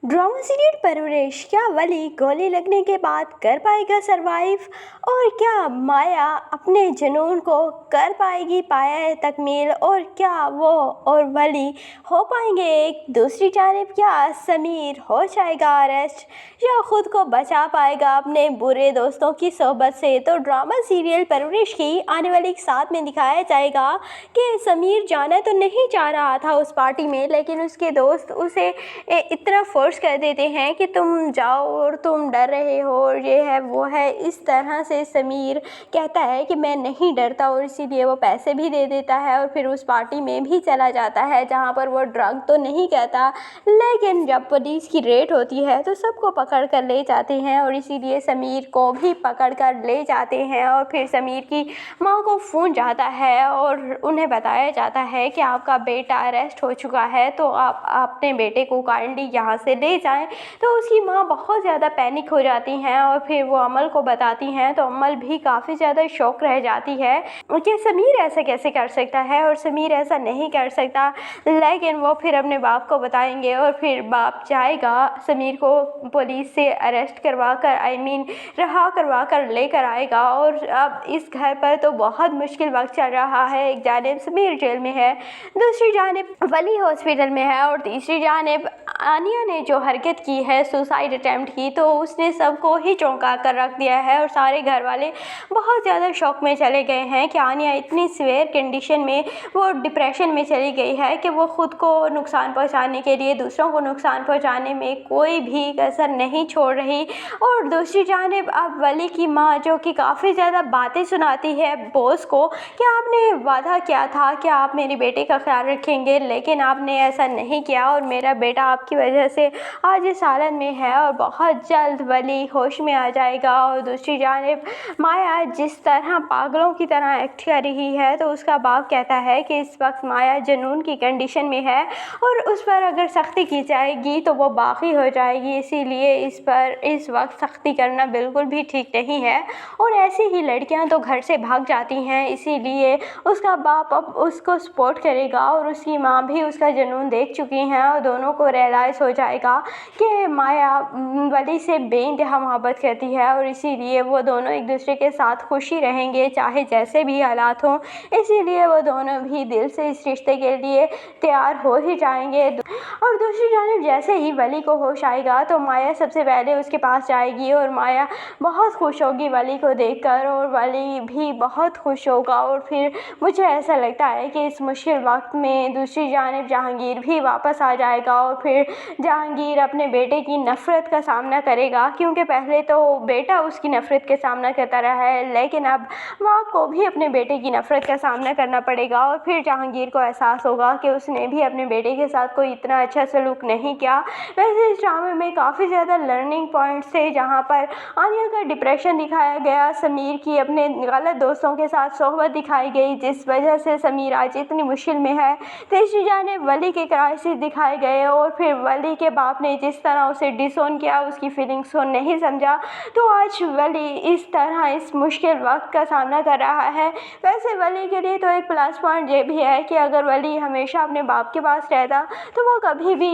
Drama serial परवरिश, क्या वली गोली लगने के बाद कर पाएगा सरवाइव? और क्या माया अपने जुनून को कर पाएगी पाया तकमील? और क्या वो और वली हो पाएंगे एक? दूसरी जानिब क्या समीर हो जाएगा अरेस्ट या खुद को बचा पाएगा अपने बुरे दोस्तों की सोहबत से? तो ड्रामा सीरियल परवरिश की आने वाली एक साथ में दिखाया जाएगा कि समीर जाना तो नहीं चाह रहा था उस पार्टी में, लेकिन उसके दोस्त उसे इतना फोर्स कर देते हैं कि तुम जाओ और तुम डर रहे हो और ये है वो है। इस तरह से समीर कहता है कि मैं नहीं डरता और इसीलिए वो पैसे भी दे देता है और फिर उस पार्टी में भी चला जाता है जहाँ पर वो ड्रग तो नहीं कहता, लेकिन जब पुलिस की रेड होती है तो सबको पकड़ कर ले जाते हैं और इसीलिए समीर को भी पकड़ कर ले जाते हैं। और फिर समीर की माँ को फ़ोन जाता है और उन्हें बताया जाता है कि आपका बेटा अरेस्ट हो चुका है, तो आप अपने बेटे को काइंडली यहाँ से ले जाएं। तो उसकी माँ बहुत ज़्यादा पैनिक हो जाती हैं और फिर वो अमल को बताती हैं, तो अमल भी काफ़ी ज़्यादा शॉक रह जाती है कि समीर ऐसा कैसे कर सकता है और समीर ऐसा नहीं कर सकता। लेकिन वो फिर अपने बाप को बताएंगे और फिर बाप जाएगा समीर को पुलिस से अरेस्ट करवा कर रहा करवा कर लेकर आएगा। और अब इस घर पर तो बहुत मुश्किल वक्त चल रहा है। एक जानिब समीर जेल में है, दूसरी जानिब वली हॉस्पिटल में है और तीसरी जानिब आनिया ने जो हरकत की है सुसाइड अटैम्प्ट की, तो उसने सबको ही चौंका कर रख दिया है और सारे घर वाले बहुत ज़्यादा शौक में चले गए हैं कि आनिया इतनी सीवियर कंडीशन में, वो डिप्रेशन में चली गई है कि वो ख़ुद को नुकसान पहुंचाने के लिए दूसरों को नुकसान पहुंचाने में कोई भी कसर नहीं छोड़ रही। और दूसरी जानिब अब वली की माँ जो कि काफ़ी ज़्यादा बातें सुनाती है बॉस को कि आपने वादा किया था कि आप मेरे बेटे का ख्याल रखेंगे, लेकिन आपने ऐसा नहीं किया और मेरा बेटा आपकी वजह से आज इस हालत में है और बहुत जल्द वली होश में आ जाएगा। और दूसरी जानिब माया जिस तरह पागलों की तरह एक्ट कर रही है, तो उसका बाप कहता है कि इस वक्त माया जुनून की कंडीशन में है और उस पर अगर सख्ती की जाएगी तो वो बाकी हो जाएगी, इसीलिए इस पर इस वक्त सख्ती करना बिल्कुल भी ठीक नहीं है। और ऐसी ही लड़कियां तो घर से भाग जाती हैं, इसीलिए उसका बाप अब उसको सपोर्ट करेगा और उसकी माँ भी उसका जुनून देख चुकी हैं और दोनों को रियलाइज़ हो जाएगा कि माया वली से बेइंतहा मोहब्बत करती है और इसीलिए वो दोनों एक दूसरे के साथ खुशी रहेंगे चाहे जैसे भी हालात हों, इसीलिए वो दोनों भी दिल से इस रिश्ते के लिए तैयार हो ही जाएंगे। और दूसरी जानिब जैसे ही वली को होश आएगा तो माया सबसे पहले उसके पास जाएगी और माया बहुत खुश होगी वली को देखकर और वली भी बहुत खुश होगा। और फिर मुझे ऐसा लगता है कि इस मुश्किल वक्त में दूसरी जानिब जहांगीर भी वापस आ जाएगा और फिर जहांगीर अपने बेटे की नफ़रत का सामना करेगा, क्योंकि पहले तो बेटा उसकी नफ़रत के सामना करता रहा है, लेकिन अब माँ को भी अपने बेटे की नफ़रत का सामना करना पड़ेगा। और फिर जहांगीर को एहसास होगा कि उसने भी अपने बेटे के साथ कोई इतना अच्छा सलूक नहीं किया। वैसे इस ड्रामे में काफ़ी ज़्यादा लर्निंग पॉइंट्स थे, जहाँ पर आनिया का डिप्रेशन दिखाया गया, समीर की अपने गलत दोस्तों के साथ सोहबत दिखाई गई जिस वजह से समीर आज इतनी मुश्किल में है। तीसरी जानिब वली के क्राइसिस दिखाए गए और फिर वली के बाप ने जिस तरह उसे डिसोन किया, उसकी फीलिंग्स को नहीं समझा, तो आज वली इस तरह इस मुश्किल वक्त का सामना कर रहा है। वैसे वली के लिए तो एक प्लस पॉइंट ये भी है कि अगर वली हमेशा अपने बाप के पास रहता तो वो कभी भी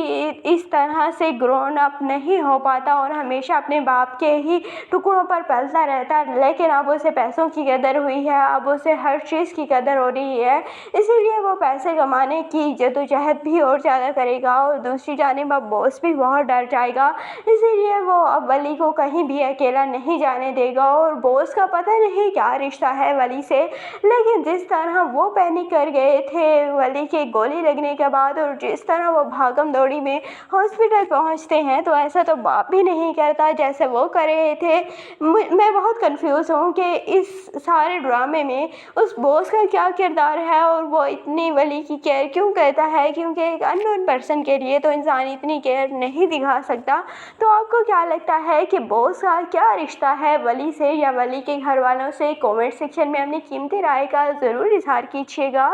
इस तरह से ग्रोन अप नहीं हो पाता और हमेशा अपने बाप के ही टुकड़ों पर पलता रहता। लेकिन अब उसे पैसों की कदर हुई है, अब उसे हर चीज़ की कदर हो रही है, इसीलिए वो पैसे कमाने की जद्दोजहद भी और ज़्यादा करेगा। और दूसरी जानिब अब बॉस भी बहुत डर जाएगा, इसीलिए वो अब वली को कहीं भी अकेला नहीं जाने देगा। और बॉस का पता नहीं क्या रिश्ता है वली से, लेकिन जिस तरह वो पैनिक कर गए थे वली के गोली लगने के बाद और जिस तरह वो भागम दौड़ी में हॉस्पिटल पहुंचते हैं, तो ऐसा तो बाप भी नहीं करता जैसे वो कर रहे थे। मैं बहुत कंफ्यूज हूँ कि इस सारे ड्रामे में उस बॉस का क्या किरदार है और वो इतनी वली की केयर क्यों करता है, क्योंकि एक अननोन पर्सन के लिए तो इंसान इतनी केयर नहीं दिखा सकता। तो आपको क्या लगता है कि बॉस का क्या रिश्ता है वली से या वली के घर वालों से? कमेंट सेक्शन में अपनी कीमती राय का ज़रूर इजहार कीजिएगा।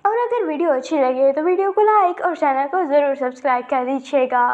और अगर वीडियो अच्छी लगे तो वीडियो को लाइक और चैनल को ज़रूर सब्सक्राइब कर दीजिएगा।